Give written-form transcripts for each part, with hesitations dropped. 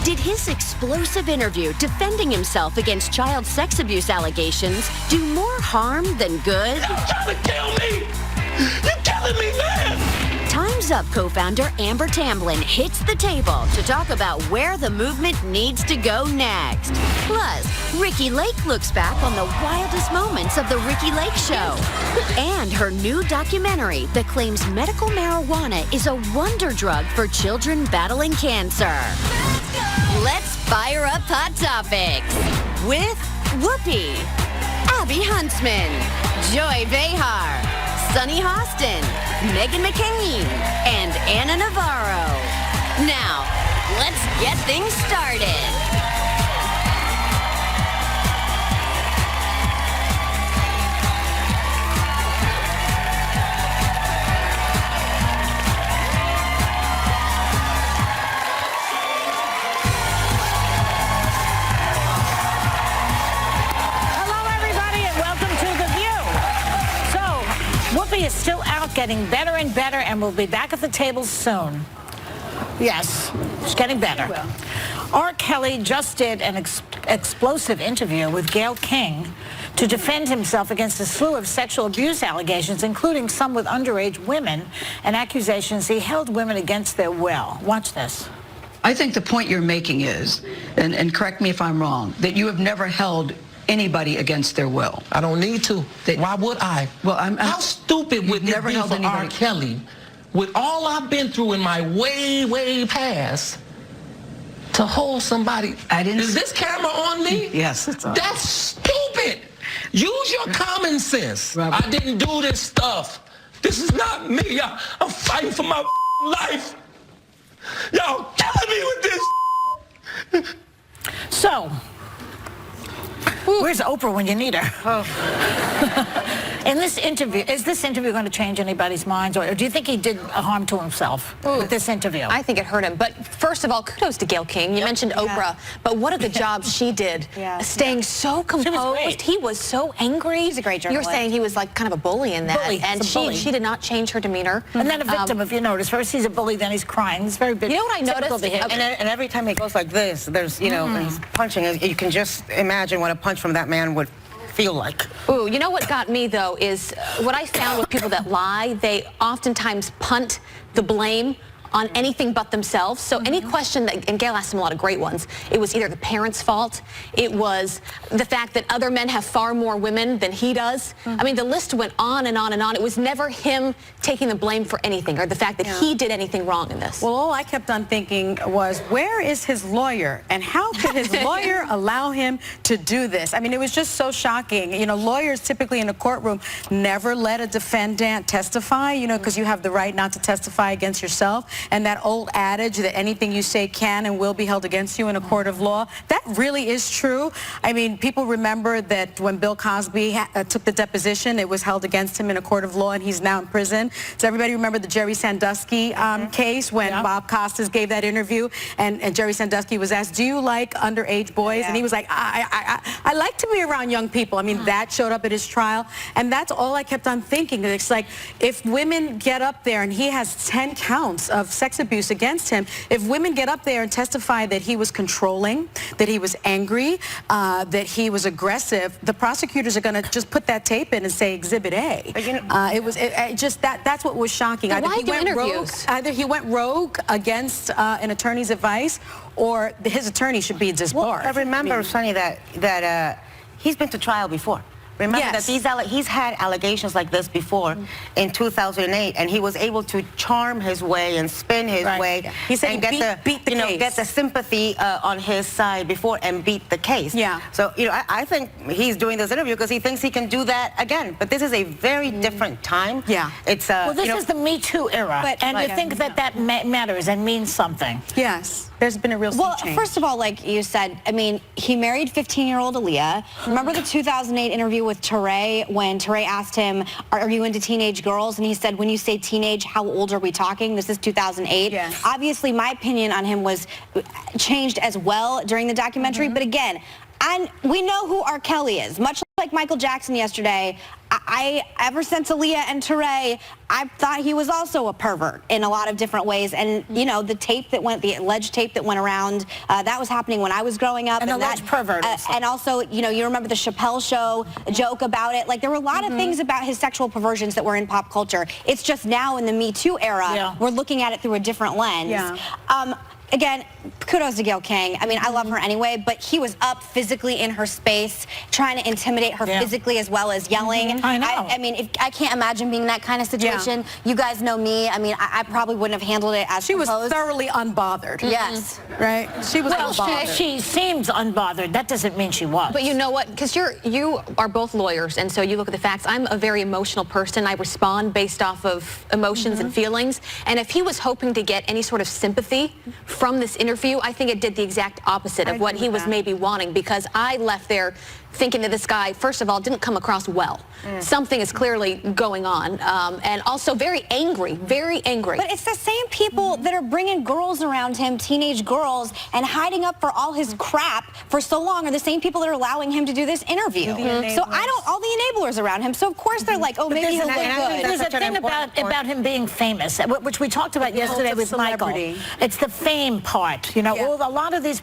Did his explosive interview defending himself against child sex abuse allegations do more harm than good? You're trying to kill me! You're killing me, man! Time's Up co-founder Amber Tamblyn hits the table to talk about where the movement needs to go next. Plus, Ricki Lake looks back on the wildest moments of the Ricki Lake Show. And her new documentary that claims medical marijuana is a wonder drug for children battling cancer. Let's fire up Hot Topics with Whoopi, Abby Huntsman, Joy Behar, Sunny Hostin, Meghan McCain, and Anna Navarro. Now, let's get things started. Whoopi is still out getting better and better and will be back at the table soon. Yes, she's getting better. R. Kelly just did an explosive interview with Gayle King to defend himself against a slew of sexual abuse allegations, including some with underage women, and accusations he held women against their will. Watch this. I think the point you're making is, and correct me if I'm wrong, that you have never held anybody against their will. I don't need to. Why would I? Well, how stupid would it be for R. Kelly, with all I've been through in my way past, to hold somebody? Is this camera on me? Yes, it's on. That's stupid. Use your common sense. Robert. I didn't do this stuff. This is not me. I'm fighting for my life. Y'all killing me with this. So, where's Oprah when you need her? Oh. In this interview, is this interview going to change anybody's minds, or do you think he did harm to himself with this interview? I think it hurt him. But first of all, kudos to Gayle King. You mentioned Oprah, but what a good job she did, staying so composed. He was so angry. He's a great journalist. You're saying he was like kind of a bully in that, and she did not change her demeanor. And then a victim, if you notice. First he's a bully, then he's crying. It's very big. You know what I noticed? And every time he goes like this, there's, you know, he's punching. You can just imagine what a punch from that man would feel like. Ooh, you know what got me though is what I found with people that lie, they oftentimes punt the blame on anything but themselves. So any question that, and Gayle asked him a lot of great ones, it was either the parents' fault, it was the fact that other men have far more women than he does. I mean, the list went on and on and on. It was never him taking the blame for anything or the fact that he did anything wrong in this. Well, all I kept on thinking was, where is his lawyer? And how could his lawyer allow him to do this? I mean, it was just so shocking. You know, lawyers typically in a courtroom never let a defendant testify, you know, because you have the right not to testify against yourself. And that old adage that anything you say can and will be held against you in a court of law, that really is true. I mean, people remember that when Bill Cosby took the deposition, it was held against him in a court of law, and he's now in prison. Does everybody remember the Jerry Sandusky case when Bob Costas gave that interview, and Jerry Sandusky was asked, do you like underage boys? And he was like, I like to be around young people. I mean, that showed up at his trial, and that's all I kept on thinking. It's like, if women get up there, and he has 10 counts of sex abuse against him, if women get up there and testify that he was controlling, that he was angry, that he was aggressive, the prosecutors are going to just put that tape in and say Exhibit A. But, you know, it just that's what was shocking. Either he went rogue against an attorney's advice, or his attorney should be disbarred. I remember, Sonny, that he's been to trial before. Remember that he's had allegations like this before in 2008, and he was able to charm his way and spin his way. He said and get the sympathy on his side before and beat the case. So, you know, I think he's doing this interview because he thinks he can do that again. But this is a very different time. It's well, this is the Me Too era, and you think that matters and means something. Yes. There's been a real change. First of all, like you said, I mean, he married 15-year-old Aaliyah. Remember the 2008 interview with Teray when Teray asked him, are you into teenage girls? And he said, when you say teenage, how old are we talking? This is 2008. Obviously, my opinion on him was changed as well during the documentary. But again, we know who R. Kelly is. Much like Michael Jackson yesterday, ever since Aaliyah and Teray, I thought he was also a pervert in a lot of different ways. And, you know, the alleged tape that went around, that was happening when I was growing up. An alleged pervert. And also, you know, you remember the Chappelle Show joke about it. Like, there were a lot of things about his sexual perversions that were in pop culture. It's just now in the Me Too era, we're looking at it through a different lens. Yeah. Again, kudos to Gayle King. I mean, I love her anyway, but he was up physically in her space, trying to intimidate her physically as well as yelling. I know. I mean, I can't imagine being in that kind of situation. You guys know me. I mean, I probably wouldn't have handled it as She was composed. thoroughly unbothered. Yes. Right? She was Well, unbothered. she seems unbothered. That doesn't mean she was. But you know what? Because you are both lawyers, and so you look at the facts. I'm a very emotional person. I respond based off of emotions and feelings. And if he was hoping to get any sort of sympathy from this interview, I think it did the exact opposite of what he was maybe wanting, because I left there thinking that this guy, first of all, didn't come across well. Something is clearly going on, and also very angry, very angry. But it's the same people that are bringing girls around him, teenage girls, and hiding up for all his crap for so long are the same people that are allowing him to do this interview. So all the enablers around him. So of course they're like, oh, maybe he'll look good. There's a thing about him being famous, which we talked about yesterday with Michael. It's the fame part. You know, a lot of these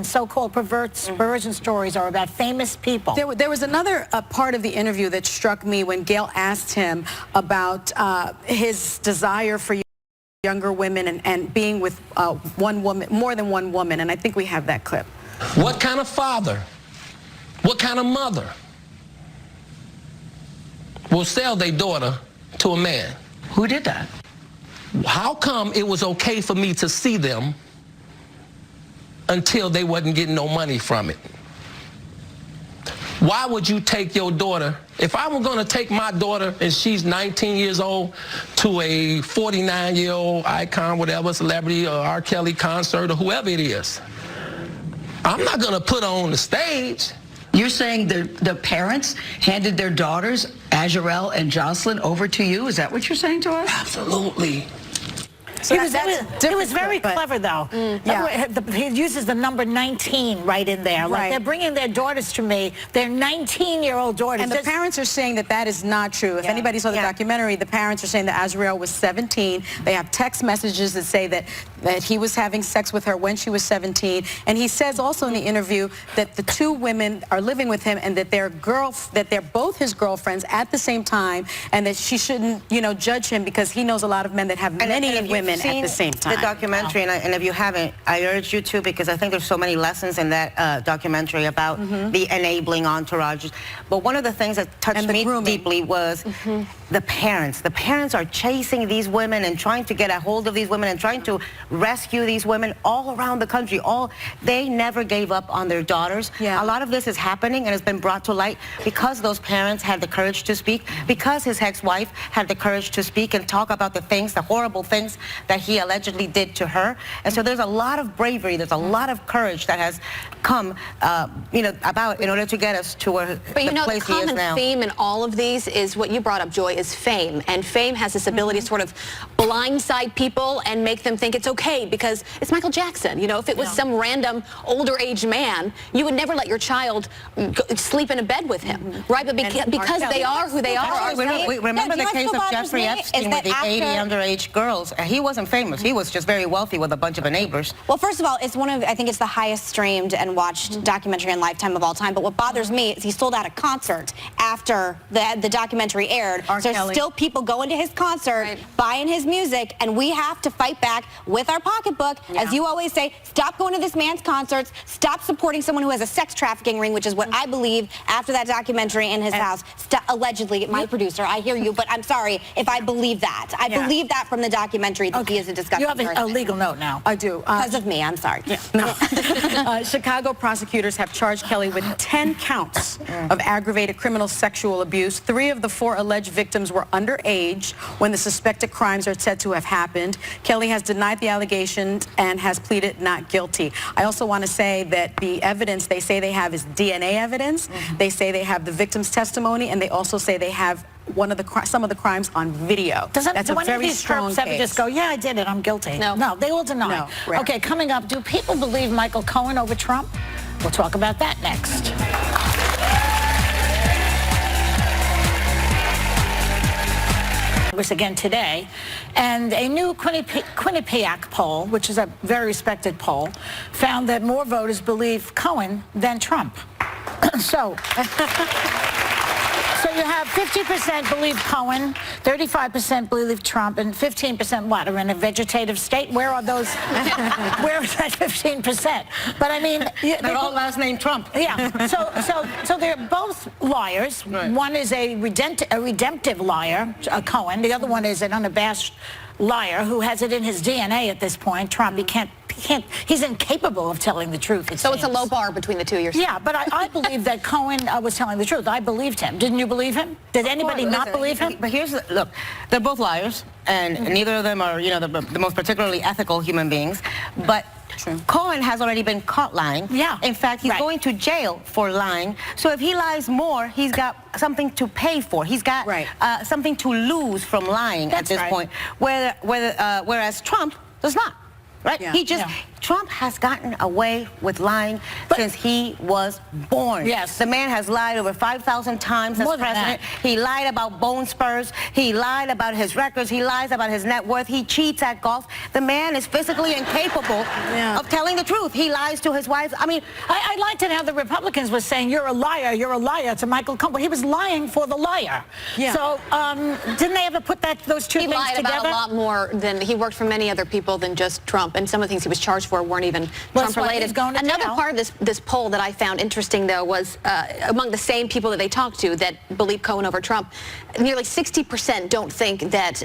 so-called perversion stories are about famous people. There was another part of the interview that struck me when Gayle asked him about his desire for younger women and being with one woman, more than one woman, and I think we have that clip. What kind of father, what kind of mother will sell their daughter to a man? Who did that? How come it was okay for me to see them until they wasn't getting no money from it? Why would you take your daughter, if I were going to take my daughter and she's 19 years old to a 49-year-old icon, whatever, celebrity, or R. Kelly concert, or whoever it is, I'm not going to put her on the stage. You're saying the parents handed their daughters, Azurel and Jocelyn, over to you? Is that what you're saying to us? Absolutely. So it was very clever, though. He uses the number 19 right in there. Like, they're bringing their daughters to me. They're 19-year-old daughters. And the parents are saying that that is not true. If anybody saw the documentary, the parents are saying that Azurel was 17. They have text messages that say that he was having sex with her when she was 17. And he says also in the interview that the two women are living with him and that they're both his girlfriends at the same time, and that she shouldn't, you know, judge him because he knows a lot of men that have many women at the same time. The documentary, and if you haven't, I urge you to, because I think there's so many lessons in that documentary about the enabling entourages. But one of the things that touched me deeply was the parents. The parents are chasing these women and trying to get a hold of these women and trying to rescue these women all around the country. They never gave up on their daughters. A lot of this is happening and has been brought to light because those parents had the courage to speak, because his ex-wife had the courage to speak and talk about the horrible things that he allegedly did to her. And so there's a lot of bravery, there's a lot of courage that has come, about in order to get us to where But you know, the place he is common now. theme in all of these is what you brought up, Joy, is fame. And fame has this ability to sort of blindside people and make them think it's okay because it's Michael Jackson. You know, if it was some random older age man, you would never let your child sleep in a bed with him, right? But because they are who they are. Remember the case of Jeffrey Epstein with the 80 underage girls? He wasn't famous. He was just very wealthy with a bunch of enablers. Well, first of all, it's I think it's the highest streamed and watched documentary on Lifetime of all time. But what bothers me is he sold out a concert after the documentary aired. So there's still people going to his concert, buying his music, and we have to fight back with our pocketbook. As you always say, stop going to this man's concerts, stop supporting someone who has a sex trafficking ring, which is what I believe after that documentary in his house. Allegedly, my producer, I hear you, but I'm sorry if I believe that. I believe that from the documentary that he is a disgusting person. You have a legal note now. I do. Because of me, I'm sorry. Chicago prosecutors have charged Kelly with 10 counts of aggravated criminal sexual abuse. 3 of the 4 alleged victims were underage when the suspected crimes are said to have happened. Kelly has denied the allegations and has pleaded not guilty. I also want to say that the evidence they say they have is DNA evidence. They say they have the victim's testimony, and they also say they have some of the crimes on video. That's a very strong case. Ever just go, yeah, I did it, I'm guilty? No, they all deny. No, right. Okay, coming up, do people believe Michael Cohen over Trump? We'll talk about that next. Congress again today. And a new Quinnipiac poll, which is a very respected poll, found that more voters believe Cohen than Trump. So you have 50% believe Cohen, 35% believe Trump, and 15% what? Are in a vegetative state? Where are those? Where is that 15%? But I mean, they're all last name Trump. Yeah. So they're both liars. Right. One is a redemptive liar, Cohen. The other one is an unabashed liar who has it in his DNA at this point. Trump, he's incapable of telling the truth. So it's a low bar between the two, you're saying? Yeah, but I believe that Cohen was telling the truth. I believed him. Didn't you believe him? Did anybody not believe him? But here's look, they're both liars, and neither of them are, the most particularly ethical human beings. But Cohen has already been caught lying. Yeah. In fact, he's going to jail for lying. So if he lies more, he's got something to pay for. He's got something to lose from lying at this point. Whereas Trump does not. Right? Yeah. Trump has gotten away with lying since he was born. Yes. The man has lied over 5,000 times as president. He lied about bone spurs. He lied about his records. He lies about his net worth. He cheats at golf. The man is physically incapable of telling the truth. He lies to his wife. I mean, I liked it how the Republicans were saying, you're a liar to Michael Cohen. Well, he was lying for the liar. Yeah. So didn't they ever put those two things together? He lied about a lot more than, he worked for many other people than just Trump, and some of the things he was charged for weren't even Trump-related. Another part of this poll that I found interesting, though, was among the same people that they talked to that believe Cohen over Trump, nearly 60% don't think that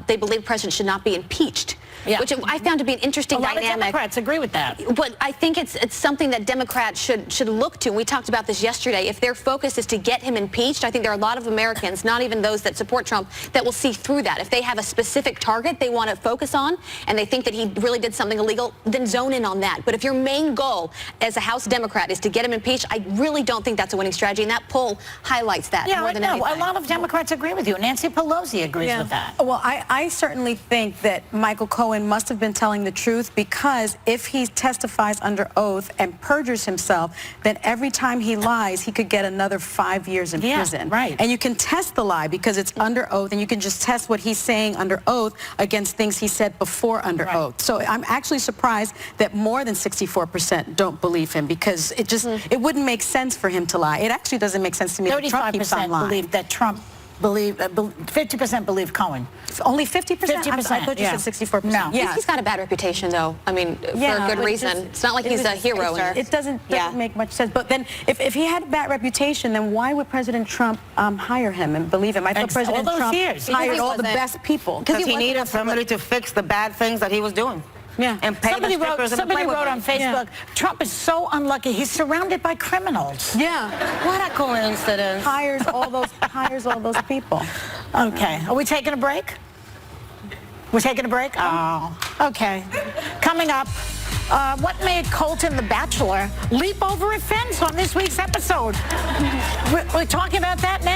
they believe the president should not be impeached. Yeah. Which I found to be an interesting dynamic. A lot of Democrats agree with that. But I think it's something that Democrats should look to. We talked about this yesterday. If their focus is to get him impeached, I think there are a lot of Americans, not even those that support Trump, that will see through that. If they have a specific target they want to focus on and they think that he really did something illegal, then zone in on that. But if your main goal as a House Democrat is to get him impeached, I really don't think that's a winning strategy. And that poll highlights that more than anything. A lot of Democrats agree with you. Nancy Pelosi agrees with that. Well, I certainly think that Michael Cohen must have been telling the truth, because if he testifies under oath and perjures himself, then every time he lies, he could get another 5 years in prison. Right. And you can test the lie because it's under oath, and you can just test what he's saying under oath against things he said before under oath. So I'm actually surprised that more than 64% don't believe him, because it just it wouldn't make sense for him to lie. It actually doesn't make sense to me that Trump keeps on lying. 35% believe that Trump 50% believe Cohen. Only 50%? 50%. I thought you said 64%. No. Yeah. He's got a bad reputation, though. I mean, for a good reason. It's not like he's a hero. It doesn't make much sense. But then, if he had a bad reputation, then why would President Trump hire him and believe him? I thought President Trump hired all the best people. Because he needed somebody to fix the bad things that he was doing. Yeah. And pay somebody wrote on Facebook, Trump is so unlucky. He's surrounded by criminals. Yeah. What a coincidence. Hires all those people. Okay. Are we taking a break? We're taking a break? Oh. Okay. Coming up, what made Colton the Bachelor leap over a fence on this week's episode? We're talking about that next.